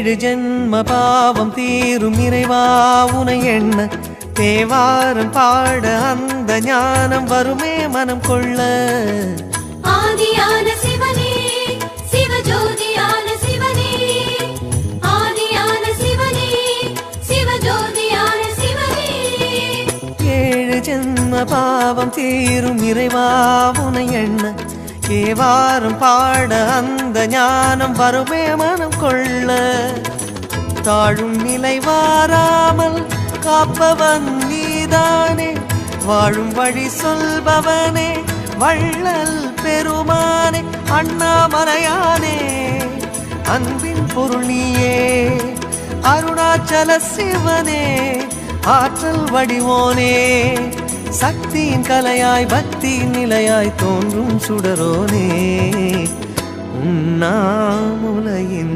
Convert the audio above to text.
ஏழு ஜென்ம பாவம் தீரும் இறைவா உனை எண்ண தேவாரம் பாட அந்த ஞானம் வருமே மனம் கொள்ள. ஆதியான சிவனே சிவஜோதியான சிவனே, ஆதியான சிவனே சிவஜோதியான சிவனே. ஏழு ஜென்ம பாவம் தீரும் இறைவா உனை எண்ண தேவாரம் பாட அந்த ஞானம் வருமே மனம் கொள்ள. தாழும் நிலை வாராமல் காப்பவன் நீதானே, வாழும் வழி சொல்பவனே வள்ளல் பெருமானே, அண்ணாமலையானே அன்பின் பொருள் நீயே, அருணாச்சல சிவனே ஆற்றல் வடிவோனே, சக்தியின் கலையாய் பக்தியின் நிலையாய் தோன்றும் சுடரோனே, உண்ணாமுலையின்